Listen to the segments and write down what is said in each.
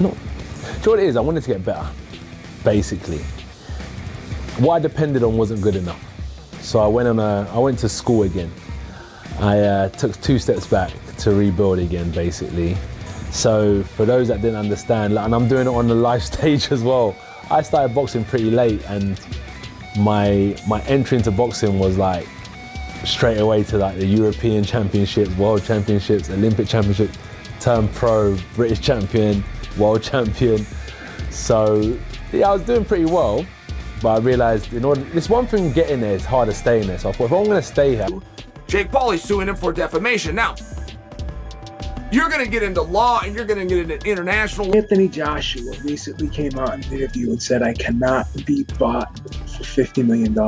not, do you know what it is? I wanted to get better, basically. What I depended on wasn't good enough. So I went to school again. I took 2 steps back to rebuild again, basically. So for those that didn't understand, and I'm doing it on the live stage as well, I started boxing pretty late, and my entry into boxing was like straight away to like the European Championships, World Championships, Olympic Championships, turned pro, British champion, world champion. So yeah, I was doing pretty well, but I realized it's one thing getting there, it's harder staying there. So I thought, if I'm gonna stay here. Jake Paul is suing him for defamation. Now, you're gonna get into law and you're gonna get into international. Anthony Joshua recently came out in an interview and said, I cannot be bought for $50 million.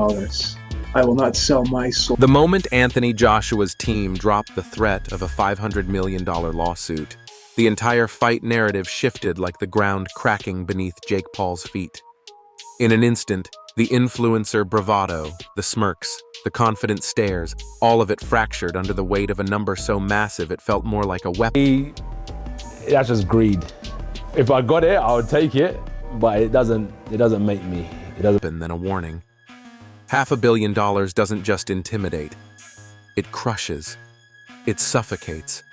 I will not sell my soul. The moment Anthony Joshua's team dropped the threat of a $500 million lawsuit, the entire fight narrative shifted like the ground cracking beneath Jake Paul's feet. In an instant, the influencer bravado, the smirks, the confident stares, all of it fractured under the weight of a number so massive it felt more like a weapon. That's just greed. If I got it, I would take it, but it doesn't make me. It doesn't. Than a warning. $500 million doesn't just intimidate. It crushes. It suffocates.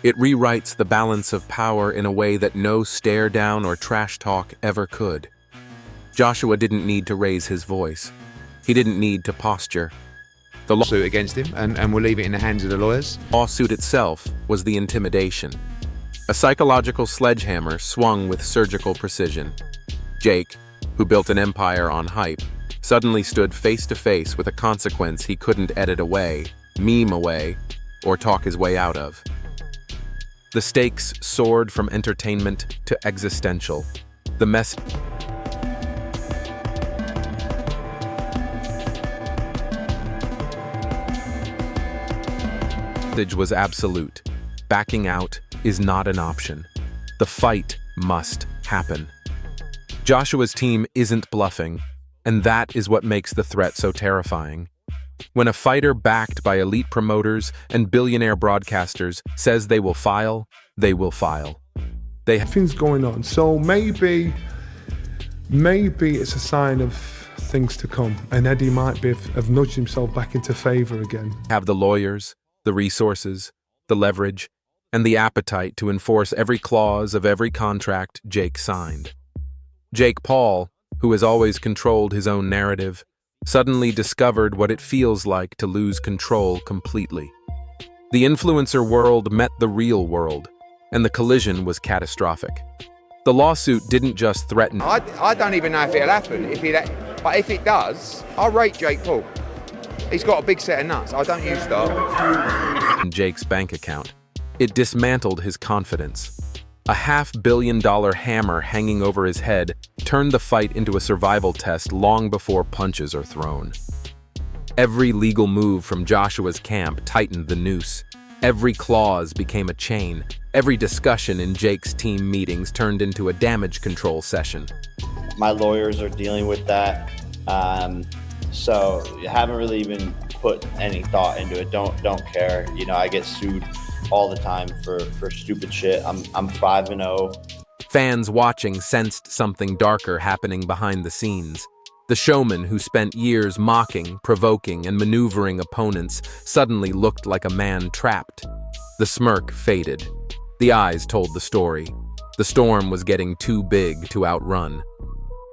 It rewrites the balance of power in a way that no stare down or trash talk ever could. Joshua didn't need to raise his voice. He didn't need to posture. The lawsuit against him, and we'll leave it in the hands of the lawyers. Lawsuit itself was the intimidation. A psychological sledgehammer swung with surgical precision. Jake, who built an empire on hype, suddenly stood face to face with a consequence he couldn't edit away, meme away, or talk his way out of. The stakes soared from entertainment to existential. The message was absolute. Backing out is not an option. The fight must happen. Joshua's team isn't bluffing, and that is what makes the threat so terrifying. When a fighter backed by elite promoters and billionaire broadcasters says they will file, they will file. They have things going on, so maybe it's a sign of things to come, and Eddie might have nudged himself back into favor again. Have the lawyers, the resources, the leverage, and the appetite to enforce every clause of every contract Jake signed. Jake Paul, who has always controlled his own narrative, suddenly discovered what it feels like to lose control completely. The influencer world met the real world, and the collision was catastrophic. The lawsuit didn't just threaten. I don't even know if it'll happen, but if it does, I'll rate Jake Paul. He's got a big set of nuts. I don't use that. In Jake's bank account, it dismantled his confidence. A $500 million hammer hanging over his head turned the fight into a survival test long before punches are thrown. Every legal move from Joshua's camp tightened the noose. Every clause became a chain. Every discussion in Jake's team meetings turned into a damage control session. My lawyers are dealing with that. So I haven't really even put any thought into it. Don't care. You know, I get sued all the time for stupid shit. I'm 5-0. Fans watching sensed something darker happening behind the scenes. The showman who spent years mocking, provoking, and maneuvering opponents suddenly looked like a man trapped. The smirk faded. The eyes told the story. The storm was getting too big to outrun.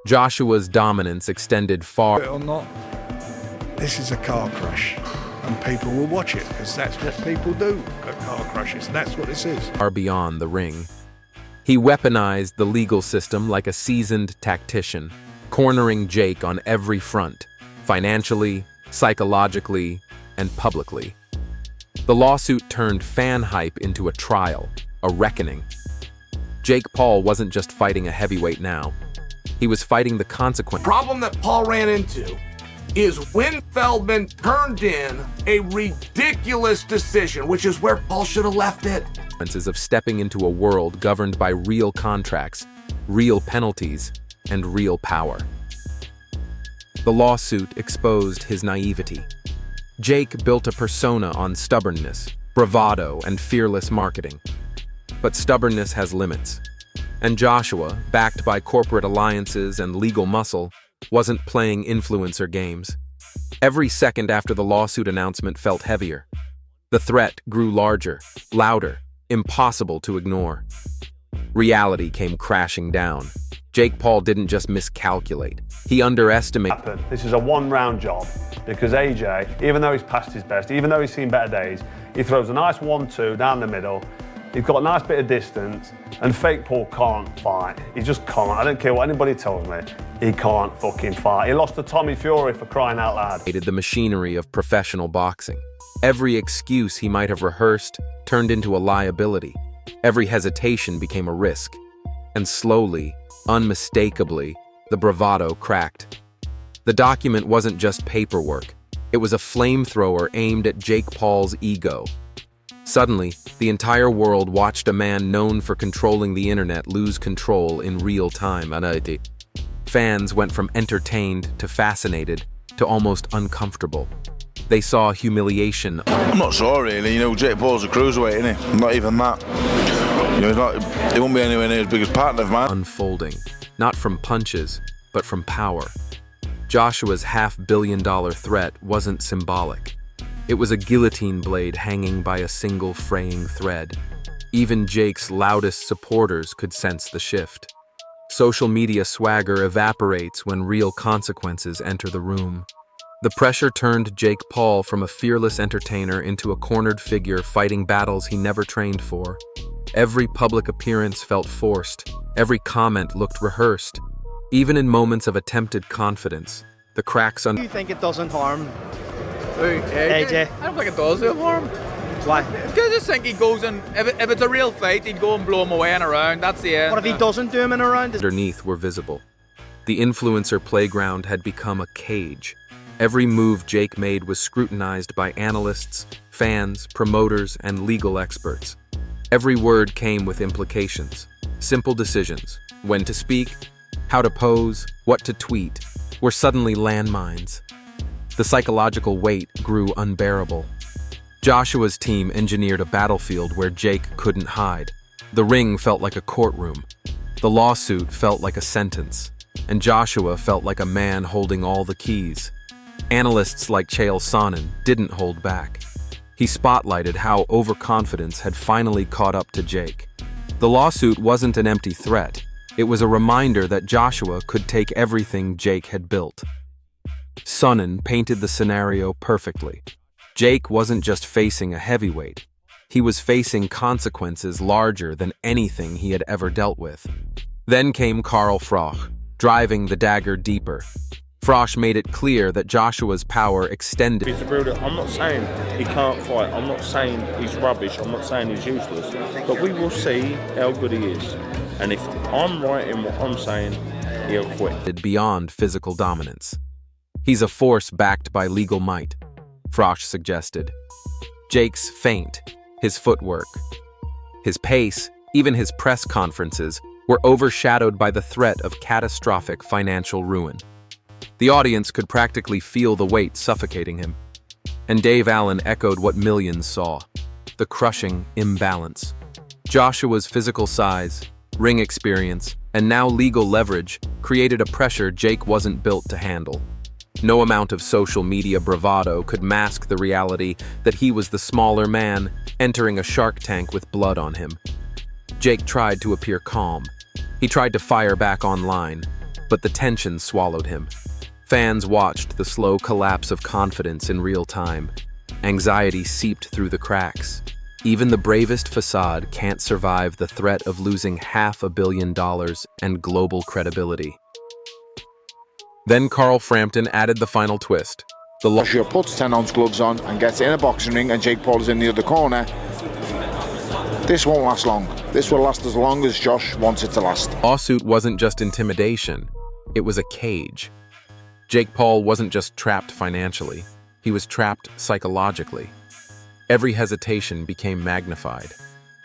Joshua's dominance extended far. Or not, this is a car crash, and people will watch it because that's what people do at car crashes. That's what this is. Far beyond the ring. He weaponized the legal system like a seasoned tactician, cornering Jake on every front, financially, psychologically, and publicly. The lawsuit turned fan hype into a trial, a reckoning. Jake Paul wasn't just fighting a heavyweight now. He was fighting the consequence. The problem that Paul ran into is when Feldman turned in a ridiculous decision, which is where Paul should have left it. Of stepping into a world governed by real contracts, real penalties, and real power. The lawsuit exposed his naivety. Jake built a persona on stubbornness, bravado, and fearless marketing. But stubbornness has limits. And Joshua, backed by corporate alliances and legal muscle, wasn't playing influencer games. Every second after the lawsuit announcement felt heavier. The threat grew larger, louder, impossible to ignore. Reality came crashing down. Jake Paul didn't just miscalculate. He underestimated. This is a one-round job because AJ, even though he's past his best, even though he's seen better days, he throws a nice 1-2 down the middle. He's got a nice bit of distance, and fake Paul can't fight. He just can't. I don't care what anybody tells me. He can't fucking fight. He lost to Tommy Fury for crying out loud. The machinery of professional boxing. Every excuse he might have rehearsed turned into a liability. Every hesitation became a risk. And slowly, unmistakably, the bravado cracked. The document wasn't just paperwork. It was a flamethrower aimed at Jake Paul's ego. Suddenly, the entire world watched a man known for controlling the internet lose control in real time. Fans went from entertained to fascinated to almost uncomfortable. They saw humiliation. I'm not sure, really. You know, Jake Paul's a cruiserweight, isn't he? Not even that. You know, he won't be anywhere near his biggest partner, man. Unfolding, not from punches, but from power. Joshua's $500 million threat wasn't symbolic. It was a guillotine blade hanging by a single fraying thread. Even Jake's loudest supporters could sense the shift. Social media swagger evaporates when real consequences enter the room. The pressure turned Jake Paul from a fearless entertainer into a cornered figure fighting battles he never trained for. Every public appearance felt forced. Every comment looked rehearsed. Even in moments of attempted confidence, the cracks under— Do you think it doesn't harm AJ? I don't think it does do him harm. Why? Because I just think he goes in, if it's a real fight, he'd go and blow him away and around. That's the end. What if he doesn't do him in a round? Underneath were visible. The influencer playground had become a cage. Every move Jake made was scrutinized by analysts, fans, promoters, and legal experts. Every word came with implications. Simple decisions, when to speak, how to pose, what to tweet, were suddenly landmines. The psychological weight grew unbearable. Joshua's team engineered a battlefield where Jake couldn't hide. The ring felt like a courtroom. The lawsuit felt like a sentence. And Joshua felt like a man holding all the keys. Analysts like Chael Sonnen didn't hold back. He spotlighted how overconfidence had finally caught up to Jake. The lawsuit wasn't an empty threat. It was a reminder that Joshua could take everything Jake had built. Sonnen painted the scenario perfectly. Jake wasn't just facing a heavyweight. He was facing consequences larger than anything he had ever dealt with. Then came Carl Froch, driving the dagger deeper. Froch made it clear that Joshua's power extended. I'm not saying he can't fight. I'm not saying he's rubbish. I'm not saying he's useless. But we will see how good he is. And if I'm right in what I'm saying, he'll quit. Beyond physical dominance. He's a force backed by legal might, Froch suggested. Jake's feint, his footwork, his pace, even his press conferences were overshadowed by the threat of catastrophic financial ruin. The audience could practically feel the weight suffocating him. And Dave Allen echoed what millions saw, the crushing imbalance. Joshua's physical size, ring experience, and now legal leverage created a pressure Jake wasn't built to handle. No amount of social media bravado could mask the reality that he was the smaller man entering a shark tank with blood on him. Jake tried to appear calm. He tried to fire back online, but the tension swallowed him. Fans watched the slow collapse of confidence in real time. Anxiety seeped through the cracks. Even the bravest facade can't survive the threat of losing $500 million and global credibility. Then Carl Frampton added the final twist. Joshua puts 10-ounce gloves on and gets in a boxing ring and Jake Paul is in the other corner. This won't last long. This will last as long as Josh wants it to last. The lawsuit wasn't just intimidation. It was a cage. Jake Paul wasn't just trapped financially. He was trapped psychologically. Every hesitation became magnified.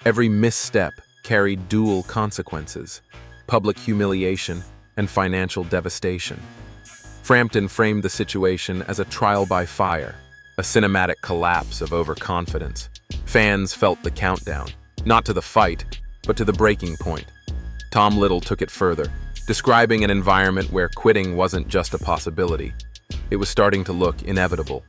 Every misstep carried dual consequences: public humiliation and financial devastation. Frampton framed the situation as a trial by fire, a cinematic collapse of overconfidence. Fans felt the countdown, not to the fight, but to the breaking point. Tom Little took it further, describing an environment where quitting wasn't just a possibility. It was starting to look inevitable.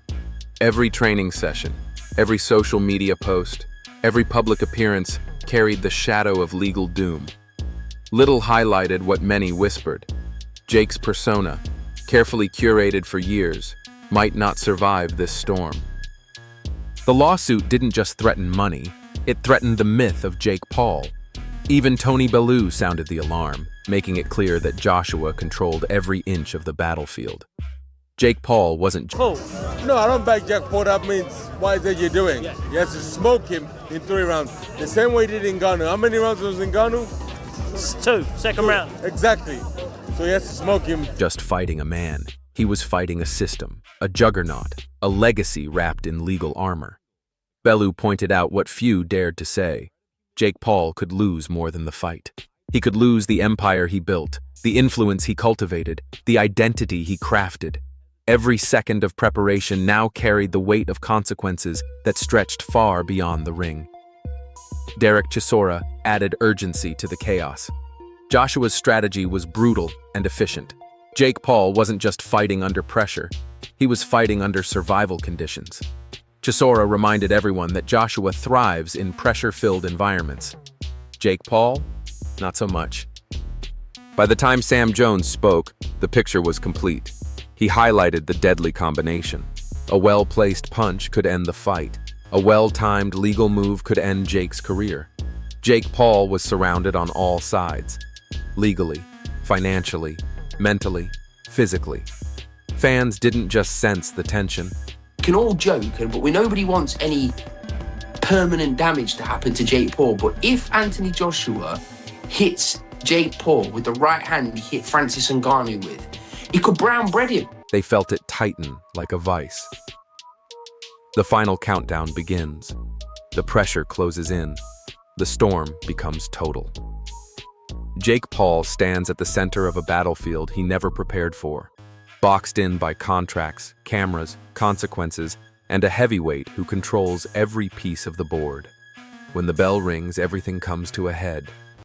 Every training session, every social media post, every public appearance carried the shadow of legal doom. Little highlighted what many whispered. Jake's persona, carefully curated for years, might not survive this storm. The lawsuit didn't just threaten money, it threatened the myth of Jake Paul. Even Tony Bellew sounded the alarm, making it clear that Joshua controlled every inch of the battlefield. Jake Paul wasn't Oh, no, I don't back Jake Paul. That means, what is it you're doing? You have to smoke him in 3 rounds. The same way he did in Ngannou. How many rounds was in Ngannou? 2, second round. Exactly. So he has to smoke him. just fighting a man. He was fighting a system, a juggernaut, a legacy wrapped in legal armor. Bellew pointed out what few dared to say. Jake Paul could lose more than the fight. He could lose the empire he built, the influence he cultivated, the identity he crafted. Every second of preparation now carried the weight of consequences that stretched far beyond the ring. Derek Chisora added urgency to the chaos. Joshua's strategy was brutal and efficient. Jake Paul wasn't just fighting under pressure, he was fighting under survival conditions. Chisora reminded everyone that Joshua thrives in pressure-filled environments. Jake Paul? Not so much. By the time Sam Jones spoke, the picture was complete. He highlighted the deadly combination. A well-placed punch could end the fight. A well-timed legal move could end Jake's career. Jake Paul was surrounded on all sides. Legally, financially, mentally, physically. Fans didn't just sense the tension. We can all joke, but nobody wants any permanent damage to happen to Jake Paul. But if Anthony Joshua hits Jake Paul with the right hand he hit Francis Ngannou with, he could brown bread him. They felt it tighten like a vice. The final countdown begins. The pressure closes in. The storm becomes total. Jake Paul stands at the center of a battlefield he never prepared for, boxed in by contracts, cameras, consequences, and a heavyweight who controls every piece of the board. When the bell rings, everything comes to a head.